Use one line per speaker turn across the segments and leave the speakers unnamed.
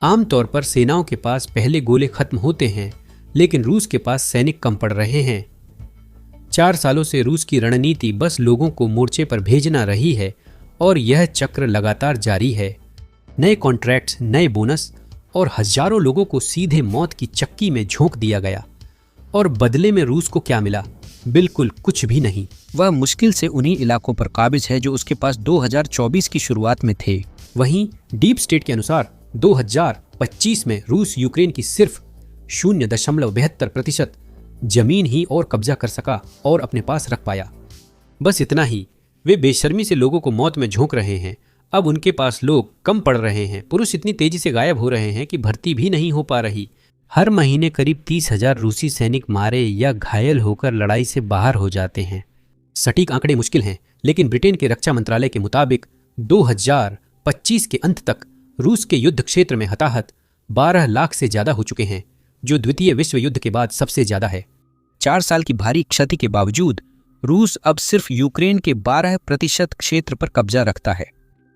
आमतौर पर सेनाओं के पास पहले गोले खत्म होते हैं, लेकिन रूस के पास सैनिक कम पड़ रहे हैं। 4 सालों से रूस की रणनीति बस लोगों को मोर्चे पर भेजना रही है और यह चक्र लगातार जारी है। नए कॉन्ट्रैक्ट्स, नए बोनस और हजारों लोगों को सीधे मौत की चक्की में झोंक दिया गया। और बदले में रूस को क्या मिला? बिल्कुल कुछ भी नहीं।
वह मुश्किल से उन्हीं इलाकों पर काबिज है जो उसके पास 2024 की शुरुआत में थे।
वहीं डीप स्टेट के अनुसार 2025 में रूस यूक्रेन की सिर्फ 0.72% जमीन ही और कब्जा कर सका और अपने पास रख पाया। बस इतना ही। वे बेशर्मी से लोगों को मौत में झोंक रहे हैं। अब उनके पास लोग कम पड़ रहे हैं। पुरुष इतनी तेजी से गायब हो रहे हैं कि भर्ती भी नहीं हो पा रही। हर महीने करीब 30,000 रूसी सैनिक मारे या घायल होकर लड़ाई से बाहर हो जाते हैं। सटीक आंकड़े मुश्किल हैं, लेकिन ब्रिटेन के रक्षा मंत्रालय के मुताबिक 2025 के अंत तक रूस के युद्ध क्षेत्र में हताहत 12 लाख से ज्यादा हो चुके हैं, जो द्वितीय विश्व युद्ध के बाद सबसे ज्यादा है।
4 साल की भारी क्षति के बावजूद रूस अब सिर्फ यूक्रेन के 12% क्षेत्र पर कब्जा रखता है।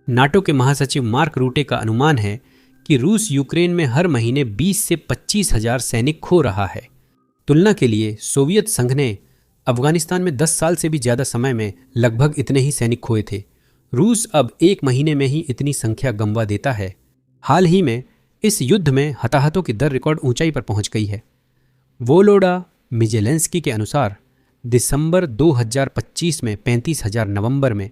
नाटो के महासचिव मार्क रूटे का अनुमान है कि रूस यूक्रेन में हर महीने 20 से 25,000 सैनिक खो रहा है। तुलना के लिए सोवियत संघ ने अफगानिस्तान में 10 साल से भी ज्यादा समय में लगभग इतने ही सैनिक खोए थे। रूस अब 1 महीने में ही इतनी संख्या गंवा देता है। हाल ही में इस युद्ध में हताहतों की दर रिकॉर्ड ऊंचाई पर पहुंच गई है। वोलोडा मिजेलेंस्की के अनुसार दिसंबर 2025 में 35,000, नवंबर में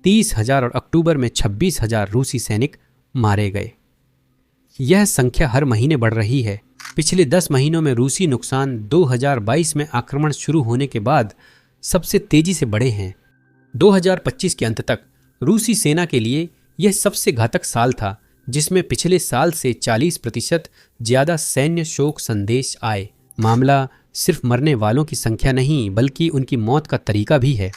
30,000 और अक्टूबर में 26,000 रूसी सैनिक मारे गए। यह संख्या हर महीने बढ़ रही है। पिछले 10 महीनों में रूसी नुकसान 2022 में आक्रमण शुरू होने के बाद सबसे तेजी से बढ़े हैं। 2025 के अंत तक रूसी सेना के लिए यह सबसे घातक साल था, जिसमें पिछले साल से 40% ज्यादा सैन्य शोक संदेश आए। मामला सिर्फ मरने वालों की संख्या नहीं, बल्कि उनकी मौत का तरीका भी है।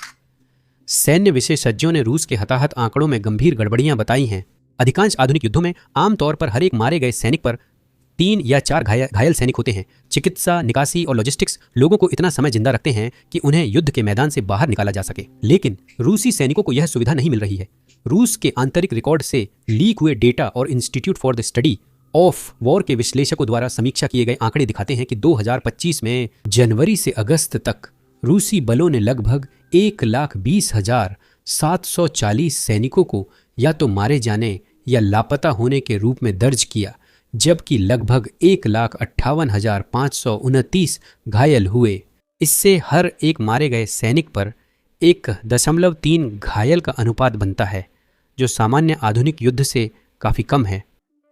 सैन्य विशेषज्ञों ने रूस के हताहत आंकड़ों में गंभीर गड़बड़ियां बताई हैं। अधिकांश आधुनिक युद्धों में आमतौर पर हर एक मारे गए सैनिक पर 3 या 4 घायल सैनिक होते हैं। चिकित्सा, निकासी और लॉजिस्टिक्स लोगों को इतना समय जिंदा रखते हैं कि उन्हें युद्ध के मैदान से बाहर निकाला जा सके। लेकिन रूसी सैनिकों को यह सुविधा नहीं मिल रही है। रूस के आंतरिक रिकॉर्ड से लीक हुए डेटा और institute for the study of war के विश्लेषकों द्वारा समीक्षा किए गए आंकड़े दिखाते हैं कि 2025 में जनवरी से अगस्त तक रूसी बलों ने लगभग 1,20,740 सैनिकों को या तो मारे जाने या लापता होने के रूप में दर्ज किया, जबकि लगभग 1,58,529 घायल हुए। इससे हर एक मारे गए सैनिक पर 1.3 घायल का अनुपात बनता है, जो सामान्य आधुनिक युद्ध से काफी कम है।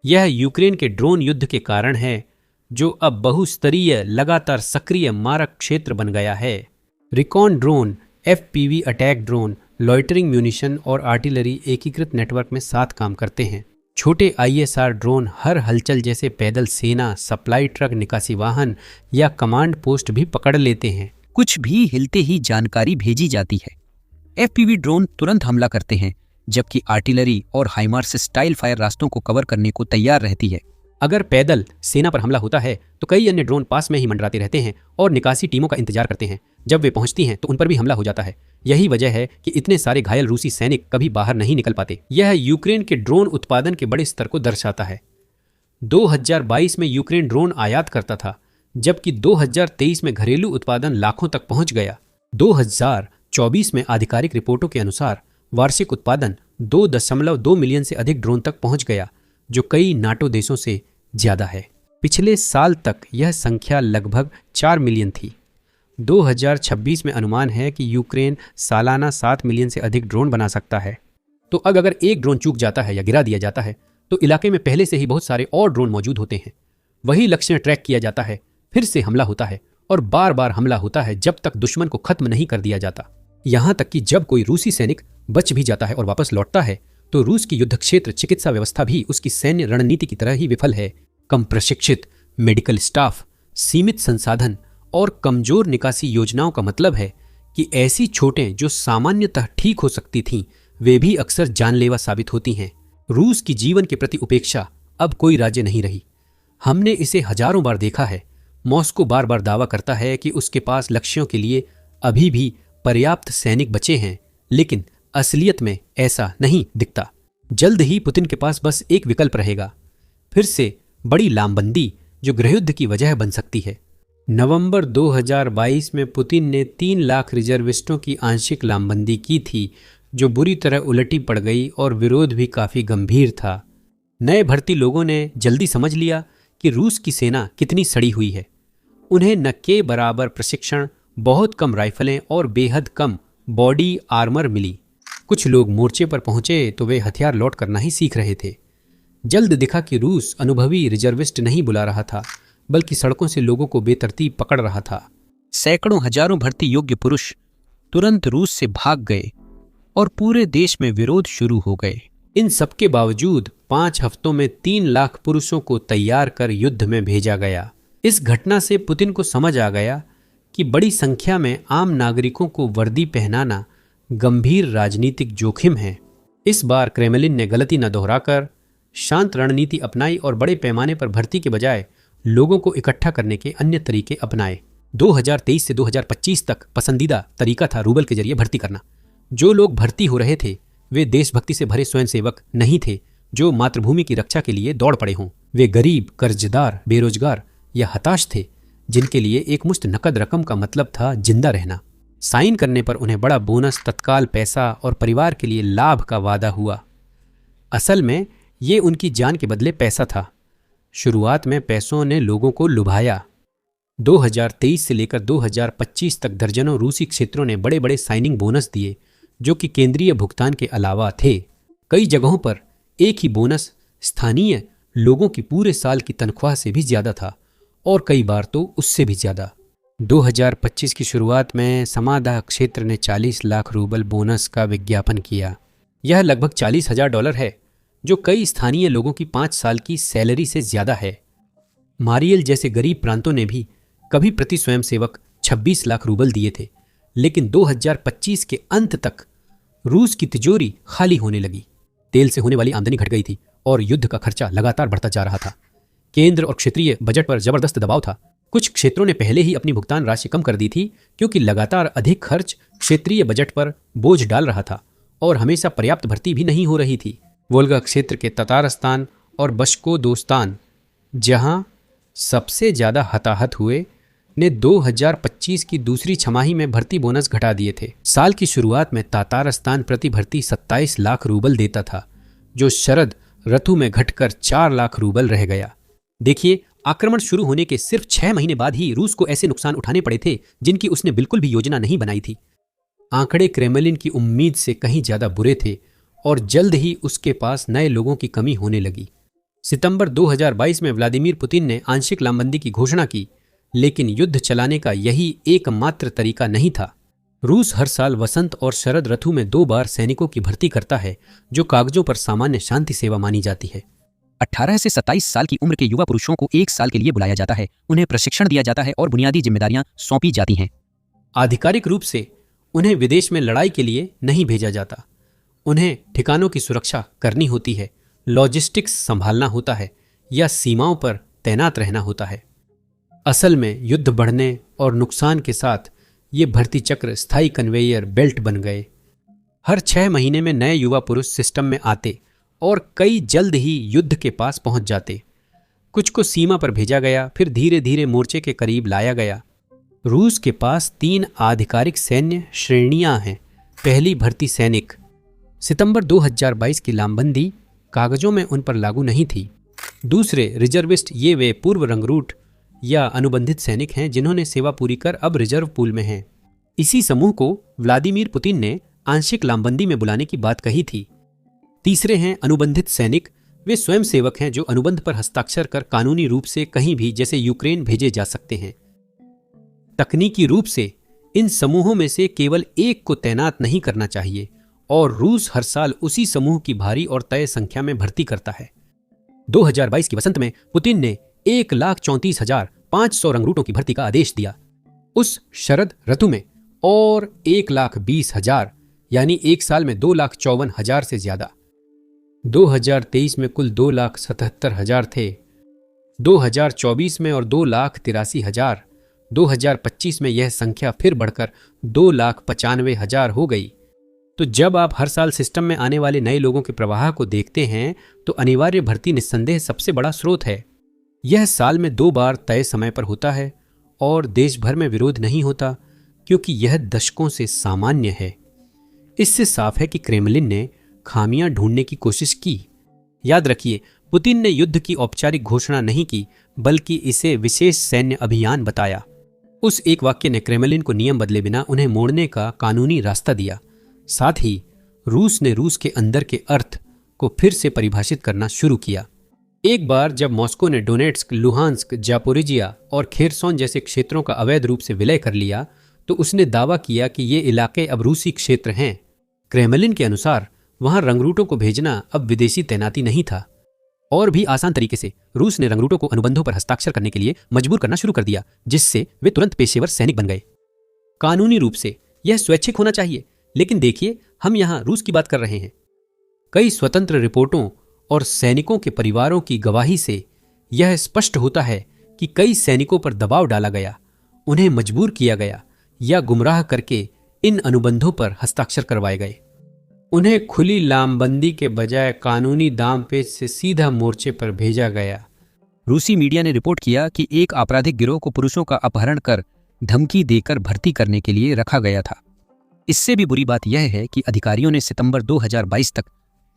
यह यूक्रेन के ड्रोन युद्ध के कारण है, जो अब बहुस्तरीय लगातार सक्रिय मारक क्षेत्र बन गया है। Recon drone, FPV attack drone, loitering munition और आर्टिलरी एकीकृत नेटवर्क में साथ काम करते हैं। छोटे ISR ड्रोन हर हलचल जैसे पैदल सेना, सप्लाई ट्रक, निकासी वाहन या कमांड पोस्ट भी पकड़ लेते हैं।
कुछ भी हिलते ही जानकारी भेजी जाती है। FPV ड्रोन तुरंत हमला करते हैं, जबकि आर्टिलरी और हाइमार्स स्टाइल फायर रास्तों को कवर करने को तैयार रहती है।
अगर पैदल सेना पर हमला होता है तो कई अन्य ड्रोन पास में ही मंडराते रहते हैं और निकासी टीमों का इंतजार करते हैं। जब वे पहुंचती हैं तो उन पर भी हमला हो जाता है। यही वजह है कि इतने सारे घायल रूसी सैनिक कभी बाहर नहीं निकल पाते। यह यूक्रेन के ड्रोन उत्पादन के बड़े स्तर को दर्शाता है। 2022 में यूक्रेन ड्रोन आयात करता था, जबकि 2023 में घरेलू उत्पादन लाखों तक पहुंच गया। 2024 में आधिकारिक रिपोर्टों के अनुसार वार्षिक उत्पादन 2.2 मिलियन से अधिक ड्रोन तक पहुंच गया, जो कई नाटो देशों से ज्यादा है। पिछले साल तक यह संख्या लगभग 4 मिलियन थी। 2026 में अनुमान है कि यूक्रेन सालाना 7 मिलियन से अधिक ड्रोन बना सकता है। तो अब अगर एक ड्रोन चूक जाता है या गिरा दिया जाता है तो इलाके में पहले से ही बहुत सारे और ड्रोन मौजूद होते हैं। वही लक्ष्य ट्रैक किया जाता है, फिर से हमला होता है और बार बार हमला होता है जब तक दुश्मन को खत्म नहीं कर दिया जाता। यहां तक कि जब कोई रूसी सैनिक बच भी जाता है और वापस लौटता है तो रूस की युद्ध क्षेत्र चिकित्सा व्यवस्था भी उसकी सैन्य रणनीति की तरह ही विफल है। कम प्रशिक्षित मेडिकल स्टाफ, सीमित संसाधन और कमजोर निकासी योजनाओं का मतलब है कि ऐसी चोटें जो सामान्यतः ठीक हो सकती थीं, वे भी अक्सर जानलेवा साबित होती हैं। रूस की जीवन के प्रति उपेक्षा अब कोई राज्य नहीं रही। हमने इसे हजारों बार देखा है। मॉस्को बार बार दावा करता है कि उसके पास लक्ष्यों के लिए अभी भी पर्याप्त सैनिक बचे हैं, लेकिन असलियत में ऐसा नहीं दिखता। जल्द ही पुतिन के पास बस एक विकल्प रहेगा, फिर से बड़ी लामबंदी जो गृहयुद्ध की वजह बन सकती है। नवंबर 2022 में पुतिन ने 3 लाख रिजर्विस्टों की आंशिक लामबंदी की थी, जो बुरी तरह उलटी पड़ गई और विरोध भी काफी गंभीर था। नए भर्ती लोगों ने जल्दी समझ लिया कि रूस की सेना कितनी सड़ी हुई है। उन्हें न के बराबर प्रशिक्षण, बहुत कम राइफलें और बेहद कम बॉडी आर्मर मिली। कुछ लोग मोर्चे पर पहुंचे तो वे हथियार लौट करना ही सीख रहे थे। जल्द दिखा कि रूस अनुभवी रिजर्विस्ट नहीं बुला रहा था, बल्कि सड़कों से लोगों को बेतरतीब पकड़ रहा था।
सैकड़ों हजारों भर्ती योग्य पुरुष तुरंत रूस से भाग गए और पूरे देश में विरोध शुरू हो गए।
इन सबके बावजूद 5 हफ्तों में 3 लाख पुरुषों को तैयार कर युद्ध में भेजा गया। इस घटना से पुतिन को समझ आ गया कि बड़ी संख्या में आम नागरिकों को वर्दी पहनाना गंभीर राजनीतिक जोखिम है। इस बार क्रेमलिन ने गलती न दोहराकर शांत रणनीति अपनाई और बड़े पैमाने पर भर्ती के बजाय लोगों को इकट्ठा करने के अन्य तरीके अपनाए। 2023 से 2025 तक पसंदीदा तरीका था रूबल के जरिए भर्ती करना। जो लोग भर्ती हो रहे थे वे देशभक्ति से भरे स्वयंसेवक नहीं थे जो मातृभूमि की रक्षा के लिए दौड़ पड़े हों। वे गरीब, कर्जदार, बेरोजगार या हताश थे, जिनके लिए एक मुश्त नकद रकम का मतलब था जिंदा रहना। साइन करने पर उन्हें बड़ा बोनस, तत्काल पैसा और परिवार के लिए लाभ का वादा हुआ। असल में ये उनकी जान के बदले पैसा था। शुरुआत में पैसों ने लोगों को लुभाया। 2023 से लेकर 2025 तक दर्जनों रूसी क्षेत्रों ने बड़े बड़े साइनिंग बोनस दिए, जो कि केंद्रीय भुगतान के अलावा थे। कई जगहों पर एक ही बोनस स्थानीय लोगों की पूरे साल की तनख्वाह से भी ज्यादा था और कई बार तो उससे भी ज्यादा। 2025 की शुरुआत में समादाह क्षेत्र ने 40 लाख रूबल बोनस का विज्ञापन किया। यह लगभग $40,000 है, जो कई स्थानीय लोगों की 5 साल की सैलरी से ज्यादा है। मारियल जैसे गरीब प्रांतों ने भी कभी प्रति स्वयंसेवक 26 लाख रूबल दिए थे, लेकिन 2025 के अंत तक रूस की तिजोरी खाली होने लगी। तेल से होने वाली आमदनी घट गई थी और युद्ध का खर्चा लगातार बढ़ता जा रहा था। केंद्र और क्षेत्रीय बजट पर जबरदस्त दबाव था। कुछ क्षेत्रों ने पहले ही अपनी भुगतान राशि कम कर दी थी, क्योंकि लगातार अधिक खर्च क्षेत्रीय बजट पर बोझ डाल रहा था और हमेशा पर्याप्त भर्ती भी नहीं हो रही थी। वोल्गा क्षेत्र के ततारस्तान और बशकोदोस्तान, जहां सबसे ज्यादा हताहत हुए, ने 2025 की दूसरी छमाही में भर्ती बोनस घटा दिए थे। साल की शुरुआत में तातारस्तान प्रति भर्ती 27 लाख रूबल देता था, जो शरद ऋतु में घटकर 4 लाख रूबल रह गया। देखिए, आक्रमण शुरू होने के सिर्फ 6 महीने बाद ही रूस को ऐसे नुकसान उठाने पड़े थे जिनकी उसने बिल्कुल भी योजना नहीं बनाई थी। आंकड़े क्रेमलिन की उम्मीद से कहीं ज्यादा बुरे थे और जल्द ही उसके पास नए लोगों की कमी होने लगी। सितंबर 2022 में व्लादिमीर पुतिन ने आंशिक लामबंदी की घोषणा की, लेकिन युद्ध चलाने का यही एकमात्र तरीका नहीं था। रूस हर साल वसंत और शरद ऋतु में 2 बार सैनिकों की भर्ती करता है, जो कागजों पर सामान्य शांति सेवा मानी जाती है।
18 से 27 साल की उम्र के युवा पुरुषों को 1 साल के लिए बुलाया जाता है, उन्हें प्रशिक्षण दिया जाता है और बुनियादी जिम्मेदारियां सौंपी जाती हैं।
आधिकारिक रूप से उन्हें विदेश में लड़ाई के लिए नहीं भेजा जाता। उन्हें ठिकानों की सुरक्षा करनी होती है, लॉजिस्टिक्स संभालना होता है या सीमाओं पर तैनात रहना होता है। असल में युद्ध बढ़ने और नुकसान के साथ ये भर्ती चक्र स्थायी कन्वेयर बेल्ट बन गए। हर 6 महीने में नए युवा पुरुष सिस्टम में आते और कई जल्द ही युद्ध के पास पहुंच जाते। कुछ को सीमा पर भेजा गया, फिर धीरे धीरे मोर्चे के करीब लाया गया। रूस के पास 3 आधिकारिक सैन्य श्रेणियां हैं। पहली, भर्ती सैनिक। सितंबर 2022 की लामबंदी कागजों में उन पर लागू नहीं थी। दूसरे, रिजर्विस्ट। ये वे पूर्व रंगरूट या अनुबंधित सैनिक हैं जिन्होंने सेवा पूरी कर अब रिजर्व पूल में हैं। इसी समूह को व्लादिमीर पुतिन ने आंशिक लामबंदी में बुलाने की बात कही थी। तीसरे हैं अनुबंधित सैनिक। वे स्वयंसेवक हैं जो अनुबंध पर हस्ताक्षर कर कानूनी रूप से कहीं भी, जैसे यूक्रेन, भेजे जा सकते हैं। तकनीकी रूप से इन समूहों में से केवल एक को तैनात नहीं करना चाहिए और रूस हर साल उसी समूह की भारी और तय संख्या में भर्ती करता है। 2022 की वसंत में पुतिन ने 1,34,500 रंगरूटों की भर्ती का आदेश दिया। उस शरद ऋतु में और 1,20,000, यानी एक साल में 2,54,000 से ज्यादा। 2023 में कुल 2,77,000 थे, 2024 में और 2,83,000, 2025 में यह संख्या फिर बढ़कर 2,95,000 हो गई। तो जब आप हर साल सिस्टम में आने वाले नए लोगों के प्रवाह को देखते हैं तो अनिवार्य भर्ती निस्संदेह सबसे बड़ा स्रोत है। यह साल में 2 बार तय समय पर होता है और देश भर में विरोध नहीं होता, क्योंकि यह दशकों से सामान्य है। इससे साफ है कि क्रेमलिन ने खामियां ढूंढने की कोशिश की। याद रखिए, पुतिन ने युद्ध की औपचारिक घोषणा नहीं की, बल्कि इसे विशेष सैन्य अभियान बताया। उस एक वाक्य ने क्रेमलिन को नियम बदले बिना उन्हें मोड़ने का कानूनी रास्ता दिया। साथ ही रूस ने रूस के अंदर के अर्थ को फिर से परिभाषित करना शुरू किया। एक बार जब मॉस्को ने डोनेट्स्क, लुहांस्क, जापोरिजिया और खेरसॉन जैसे क्षेत्रों का अवैध रूप से विलय कर लिया, तो उसने दावा किया कि ये इलाके अब रूसी क्षेत्र हैं। क्रेमलिन के अनुसार वहां रंगरूटों को भेजना अब विदेशी तैनाती नहीं था। और भी आसान तरीके से रूस ने रंगरूटों को अनुबंधों पर हस्ताक्षर करने के लिए मजबूर करना शुरू कर दिया, जिससे वे तुरंत पेशेवर सैनिक बन गए। कानूनी रूप से यह स्वैच्छिक होना चाहिए, लेकिन देखिए, हम यहां रूस की बात कर रहे हैं। कई स्वतंत्र रिपोर्टों और सैनिकों के परिवारों की गवाही से यह स्पष्ट होता है कि कई सैनिकों पर दबाव डाला गया, उन्हें मजबूर किया गया या गुमराह करके इन अनुबंधों पर हस्ताक्षर करवाए गए। उन्हें खुली लामबंदी के बजाय कानूनी दांवपेच से सीधा मोर्चे पर भेजा गया।
रूसी मीडिया ने रिपोर्ट किया कि एक आपराधिक गिरोह को पुरुषों का अपहरण कर धमकी देकर भर्ती करने के लिए रखा गया था। इससे भी बुरी बात यह है कि अधिकारियों ने सितंबर 2022 तक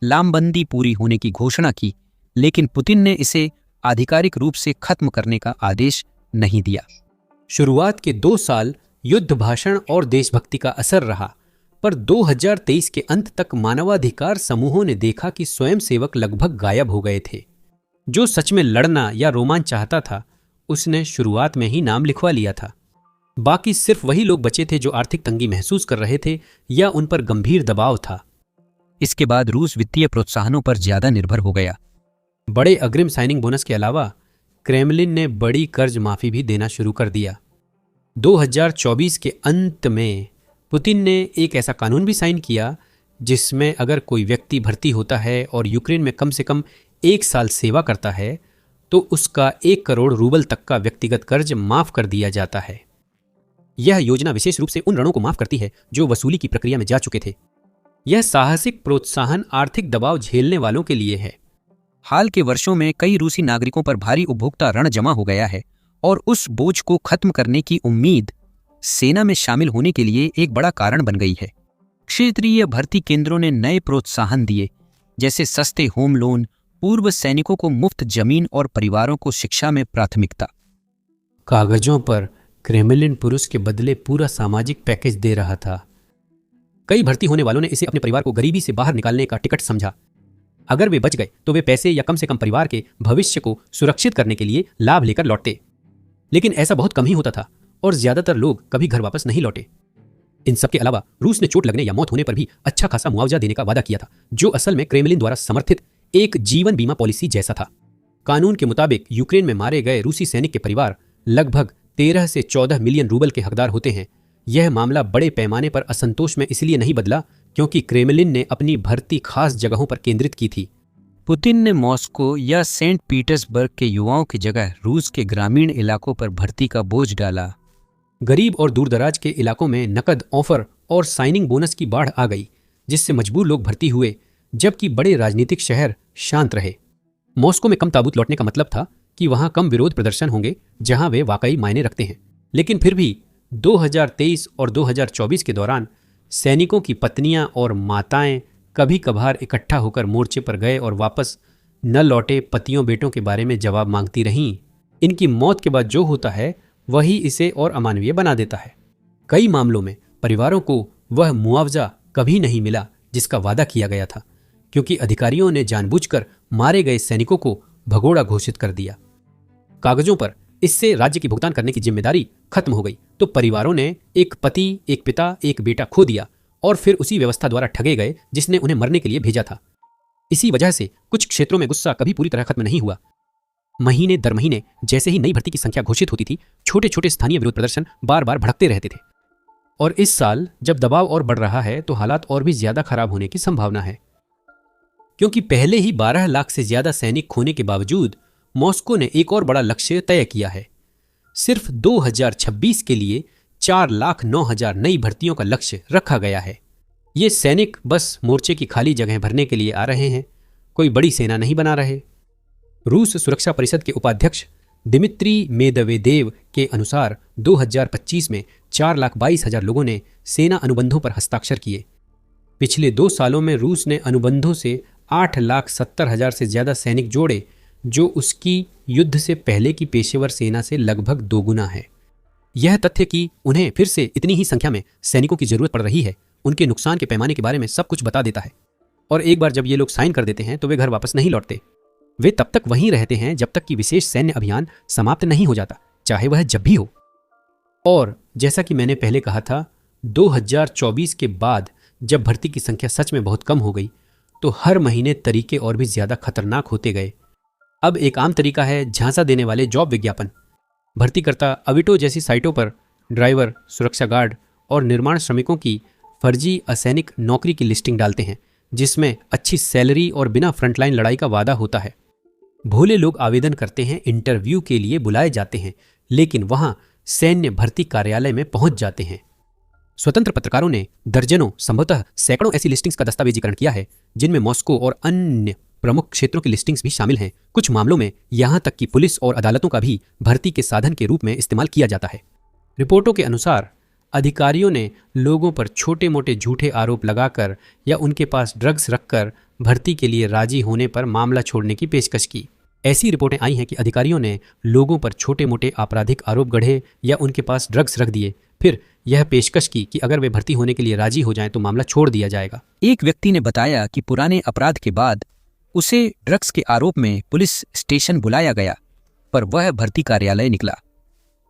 लामबंदी पूरी होने की घोषणा की, लेकिन पुतिन ने इसे आधिकारिक रूप से खत्म करने का आदेश नहीं दिया।
शुरुआत के 2 साल युद्ध भाषण और देशभक्ति का असर रहा, पर 2023 के अंत तक मानवाधिकार समूहों ने देखा कि स्वयंसेवक लगभग गायब हो गए थे। जो सच में लड़ना या रोमांच चाहता था, उसने शुरुआत में ही नाम लिखवा लिया था। बाकी सिर्फ वही लोग बचे थे जो आर्थिक तंगी महसूस कर रहे थे या उन पर गंभीर दबाव था।
इसके बाद रूस वित्तीय प्रोत्साहनों पर ज्यादा निर्भर हो गया।
बड़े अग्रिम साइनिंग बोनस के अलावा क्रेमलिन ने बड़ी कर्ज माफी भी देना शुरू कर दिया। 2024 के अंत में पुतिन ने एक ऐसा कानून भी साइन किया जिसमें अगर कोई व्यक्ति भर्ती होता है और यूक्रेन में कम से कम 1 साल सेवा करता है, तो उसका 1 करोड़ रूबल तक का व्यक्तिगत कर्ज माफ कर दिया जाता है। यह योजना विशेष रूप से उन ऋणों को माफ करती है जो वसूली की प्रक्रिया में जा चुके थे। यह साहसिक प्रोत्साहन आर्थिक दबाव झेलने वालों के लिए है।
हाल के वर्षों में कई रूसी नागरिकों पर भारी उपभोक्ता ऋण जमा हो गया है और उस बोझ को खत्म करने की उम्मीद सेना में शामिल होने के लिए एक बड़ा कारण बन गई है। क्षेत्रीय भर्ती केंद्रों ने नए प्रोत्साहन दिए, जैसे सस्ते होम लोन, पूर्व सैनिकों को मुफ्त जमीन और परिवारों को शिक्षा में प्राथमिकता।
कागजों पर क्रेमलिन पुरुष के बदले पूरा सामाजिक पैकेज दे रहा था। कई भर्ती होने वालों ने इसे अपने परिवार को गरीबी से बाहर निकालने का टिकट समझा। अगर वे बच गए तो वे पैसे या कम से कम परिवार के भविष्य को सुरक्षित करने के लिए लाभ लेकर लौटते। लेकिन ऐसा बहुत कम ही होता था और ज्यादातर लोग कभी घर वापस नहीं लौटे। इन सब के अलावा रूस ने चोट लगने या मौत होने पर भी अच्छा खासा मुआवजा देने का वादा किया था, जो असल में क्रेमलिन द्वारा समर्थित एक जीवन बीमा पॉलिसी जैसा था। कानून के मुताबिक यूक्रेन में मारे गए रूसी सैनिक के परिवार लगभग 13 से 14 मिलियन रूबल के हकदार होते हैं। यह मामला बड़े पैमाने पर असंतोष में इसलिए नहीं बदला क्योंकि क्रेमलिन ने अपनी भर्ती खास जगहों पर केंद्रित की थी।
पुतिन ने मॉस्को या सेंट पीटर्सबर्ग के युवाओं की जगह रूस के ग्रामीण इलाकों पर भर्ती का बोझ डाला।
गरीब और दूरदराज के इलाकों में नकद ऑफर और साइनिंग बोनस की बाढ़ आ गई, जिससे मजबूर लोग भर्ती हुए, जबकि बड़े राजनीतिक शहर शांत रहे। मॉस्को में कम ताबूत लौटने का मतलब था कि वहां कम विरोध प्रदर्शन होंगे, जहां वे वाकई मायने रखते हैं। लेकिन फिर भी 2023 और 2024 के दौरान सैनिकों की पत्नियां और माताएं कभी कभार इकट्ठा होकर मोर्चे पर गए और वापस न लौटे पतियों बेटों के बारे में जवाब मांगती रहीं। इनकी मौत के बाद जो होता है वही इसे और अमानवीय बना देता है। कई मामलों में परिवारों को वह मुआवजा कभी नहीं मिला जिसका वादा किया गया था, क्योंकि अधिकारियों ने जानबूझकर मारे गए सैनिकों को भगोड़ा घोषित कर दिया। कागजों पर इससे राज्य की भुगतान करने की जिम्मेदारी खत्म हो गई, तो परिवारों ने एक पति, एक पिता, एक बेटा खो दिया और फिर उसी व्यवस्था द्वारा ठगे गए जिसने उन्हें मरने के लिए भेजा था। इसी वजह से कुछ क्षेत्रों में गुस्सा कभी पूरी तरह खत्म नहीं हुआ। महीने दर महीने जैसे ही नई भर्ती की संख्या घोषित होती थी, छोटे छोटे स्थानीय विरोध प्रदर्शन बार बार भड़कते रहते थे। और इस साल जब दबाव और बढ़ रहा है तो हालात और भी ज्यादा खराब होने की संभावना है, क्योंकि पहले ही 12 लाख से ज्यादा सैनिक खोने के बावजूद मॉस्को ने एक और बड़ा लक्ष्य तय किया है। सिर्फ 2026 के लिए 4,09,000 नई भर्तियों का लक्ष्य रखा गया है। ये सैनिक बस मोर्चे की खाली जगह भरने के लिए आ रहे हैं, कोई बड़ी सेना नहीं बना रहे। रूस सुरक्षा परिषद के उपाध्यक्ष दिमित्री मेदवेदेव के अनुसार 2025 में 4,22,000 लोगों ने सेना अनुबंधों पर हस्ताक्षर किए। पिछले 2 सालों में रूस ने अनुबंधों से 8,70,000 से ज्यादा सैनिक जोड़े, जो उसकी युद्ध से पहले की पेशेवर सेना से लगभग दोगुना है। यह तथ्य कि उन्हें फिर से इतनी ही संख्या में सैनिकों की जरूरत पड़ रही है, उनके नुकसान के पैमाने के बारे में सब कुछ बता देता है। और एक बार जब ये लोग साइन कर देते हैं तो वे घर वापस नहीं लौटते। वे तब तक वहीं रहते हैं जब तक कि विशेष सैन्य अभियान समाप्त नहीं हो जाता, चाहे वह जब भी हो। और जैसा कि मैंने पहले कहा था, 2024 के बाद जब भर्ती की संख्या सच में बहुत कम हो गई तो हर महीने तरीके और भी ज्यादा खतरनाक होते गए। अब एक आम तरीका है झांसा देने वाले जॉब विज्ञापन। भर्तीकर्ता अविटो जैसी साइटों पर ड्राइवर, सुरक्षा गार्ड और निर्माण श्रमिकों की फर्जी असैनिक नौकरी की लिस्टिंग डालते हैं, जिसमें अच्छी सैलरी और बिना फ्रंटलाइन लड़ाई का वादा होता है। भोले लोग आवेदन करते हैं, इंटरव्यू के लिए बुलाए जाते हैं, लेकिन वहां सैन्य भर्ती कार्यालय में पहुंच जाते हैं। स्वतंत्र पत्रकारों ने दर्जनों, संभवतः सैकड़ों ऐसी लिस्टिंग्स का दस्तावेजीकरण किया है, जिनमें मॉस्को और अन्य प्रमुख क्षेत्रों की लिस्टिंग्स भी शामिल हैं। कुछ मामलों में यहां तक कि पुलिस और अदालतों का भी भर्ती के साधन के रूप में इस्तेमाल किया जाता है। रिपोर्टों के अनुसार अधिकारियों ने लोगों पर छोटे मोटे झूठे आरोप लगाकर या उनके पास ड्रग्स रखकर भर्ती के लिए राजी होने पर मामला छोड़ने की पेशकश की। ऐसी रिपोर्टें आई हैं कि अधिकारियों ने लोगों पर छोटे मोटे आपराधिक आरोप गढ़े या उनके पास ड्रग्स रख दिए, फिर यह पेशकश की कि अगर वे भर्ती होने के लिए राजी हो जाएं तो मामला छोड़ दिया जाएगा।
एक व्यक्ति ने बताया कि पुराने अपराध के बाद उसे ड्रग्स के आरोप में पुलिस स्टेशन बुलाया गया, पर वह भर्ती कार्यालय निकला।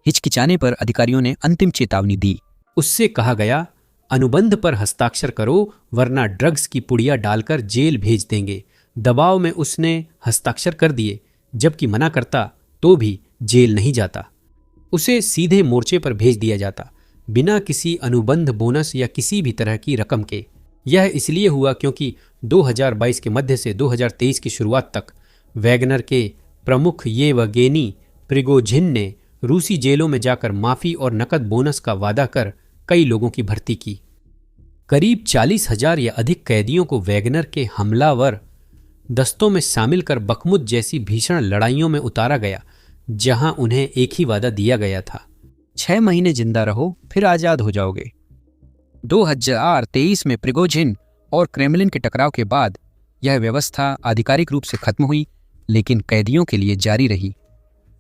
हिचकिचाने पर अधिकारियों ने अंतिम चेतावनी दी।
उससे कहा गया, अनुबंध पर हस्ताक्षर करो वरना ड्रग्स की पुड़िया डालकर जेल भेज देंगे। दबाव में उसने हस्ताक्षर कर दिए, जबकि मना करता तो भी जेल नहीं जाता। उसे सीधे मोर्चे पर भेज दिया जाता, बिना किसी अनुबंध बोनस या किसी भी तरह की रकम के। यह इसलिए हुआ क्योंकि 2022 के मध्य से 2023 की शुरुआत तक वैगनर के प्रमुख येवगेनी प्रिगोझिन ने रूसी जेलों में जाकर माफी और नकद बोनस का वादा कर कई लोगों की भर्ती की। करीब 40,000 या अधिक कैदियों को वैगनर के हमलावर दस्तों में शामिल कर बखमुत जैसी भीषण लड़ाइयों में उतारा गया, जहां उन्हें एक ही वादा दिया गया था,
6 महीने जिंदा रहो फिर आजाद हो जाओगे। 2023 में प्रिगोझिन और क्रेमलिन के टकराव के बाद यह व्यवस्था आधिकारिक रूप से खत्म हुई, लेकिन कैदियों के लिए जारी रही।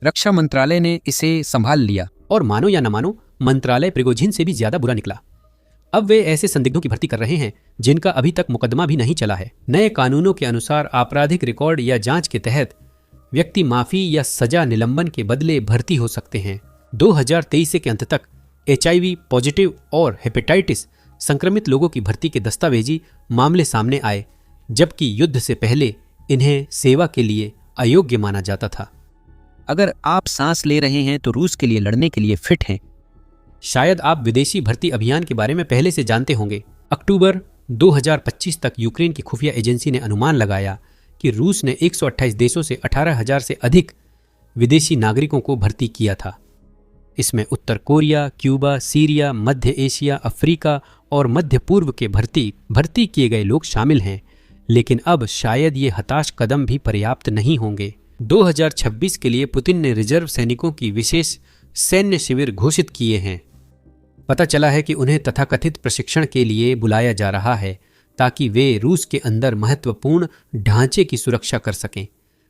रक्षा मंत्रालय ने इसे संभाल लिया
और मानो या न मानो मंत्रालय प्रिगोझिन से भी ज्यादा बुरा निकला। अब वे ऐसे संदिग्धों की भर्ती कर रहे हैं जिनका अभी तक मुकदमा भी नहीं चला है। नए कानूनों के अनुसार आपराधिक रिकॉर्ड या जांच के तहत व्यक्ति माफी या सजा निलंबन के बदले भर्ती हो सकते हैं। 2023 के अंत तक HIV पॉजिटिव और हेपेटाइटिस संक्रमित लोगों की भर्ती के दस्तावेजी मामले सामने आए, जबकि युद्ध से पहले इन्हें सेवा के लिए अयोग्य माना जाता था।
अगर आप सांस ले रहे हैं तो रूस के लिए लड़ने के लिए फिट हैं।
शायद आप विदेशी भर्ती अभियान के बारे में पहले से जानते होंगे। अक्टूबर 2025 तक यूक्रेन की खुफिया एजेंसी ने अनुमान लगाया कि रूस ने 128 देशों से 18,000 से अधिक विदेशी नागरिकों को भर्ती किया था। इसमें उत्तर कोरिया, क्यूबा, सीरिया, मध्य एशिया, अफ्रीका और मध्य पूर्व के भर्ती किए गए लोग शामिल हैं। लेकिन अब शायद ये हताश कदम भी पर्याप्त नहीं होंगे। 2026 के लिए पुतिन ने रिजर्व सैनिकों की विशेष सैन्य शिविर घोषित किए हैं। पता चला है कि उन्हें तथाकथित प्रशिक्षण के लिए बुलाया जा रहा है ताकि वे रूस के अंदर महत्वपूर्ण ढांचे की सुरक्षा कर सकें।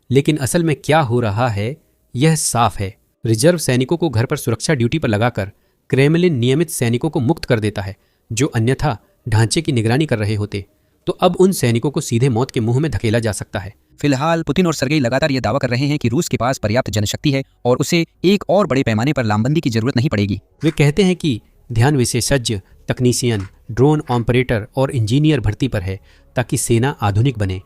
लेकिन असल में क्या हो रहा है यह साफ है। रिजर्व सैनिकों को घर पर सुरक्षा ड्यूटी पर लगाकर क्रेमलिन नियमित सैनिकों को मुक्त कर देता है जो अन्यथा ढांचे की निगरानी कर रहे होते। तो अब उन सैनिकों को सीधे मौत के मुंह में धकेला जा सकता है।
फिलहाल पुतिन और सर्गेई लगातार यह दावा कर रहे हैं कि रूस के पास पर्याप्त जनशक्ति है और उसे एक और बड़े पैमाने पर लामबंदी की जरूरत नहीं पड़ेगी।
वे कहते हैं कि ध्यान विशेषज्ञ, तकनीशियन, ड्रोन ऑपरेटर और इंजीनियर भर्ती पर है ताकि सेना आधुनिक बने।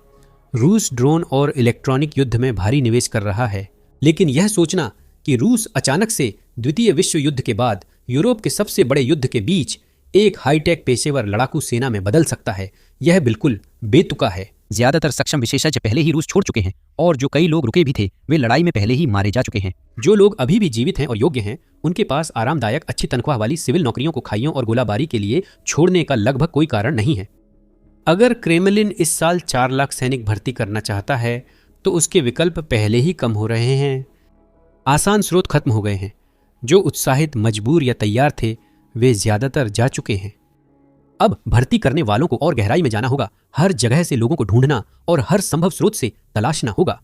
रूस ड्रोन और इलेक्ट्रॉनिक युद्ध में भारी निवेश कर रहा है, लेकिन यह सोचना कि रूस अचानक से द्वितीय विश्व युद्ध के बाद यूरोप के सबसे बड़े युद्ध के बीच एक हाईटेक पेशेवर लड़ाकू सेना में बदल सकता है, यह बिल्कुल बेतुका है।
ज्यादातर सक्षम विशेषज्ञ पहले ही रूस छोड़ चुके हैं और जो कई लोग रुके भी थे वे लड़ाई में पहले ही मारे जा चुके हैं।
जो लोग अभी भी जीवित हैं और योग्य हैं, उनके पास आरामदायक अच्छी तनख्वाह वाली सिविल नौकरियों को खाइयों और गोलाबारी के लिए छोड़ने का लगभग कोई कारण नहीं है। अगर क्रेमलिन इस साल 4 लाख सैनिक भर्ती करना चाहता है तो उसके विकल्प पहले ही कम हो रहे हैं। आसान स्रोत खत्म हो गए हैं। जो उत्साहित, मजबूर या तैयार थे वे ज्यादातर जा चुके हैं। अब भर्ती करने वालों को और गहराई में जाना होगा, हर जगह से लोगों को ढूंढना और हर संभव स्रोत से तलाशना होगा।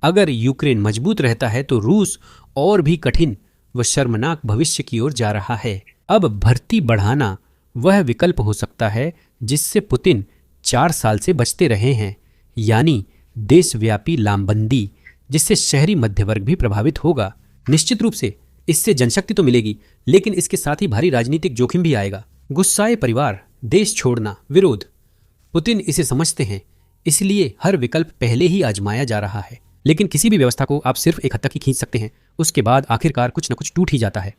अगर यूक्रेन मजबूत रहता है तो रूस और भी कठिन व शर्मनाक भविष्य की ओर जा रहा है। अब भर्ती बढ़ाना वह विकल्प हो सकता है जिससे पुतिन 4 साल से बचते रहे हैं, यानी देशव्यापी लामबंदी, जिससे शहरी मध्य वर्ग भी प्रभावित होगा। निश्चित रूप से इससे जनशक्ति तो मिलेगी, लेकिन इसके साथ ही भारी राजनीतिक जोखिम भी आएगा। गुस्साए परिवार, देश छोड़ना, विरोध। पुतिन इसे समझते हैं, इसलिए हर विकल्प पहले ही आजमाया जा रहा है। लेकिन किसी भी व्यवस्था को आप सिर्फ एक हद तक ही खींच सकते हैं, उसके बाद आखिरकार कुछ न कुछ टूट ही जाता है।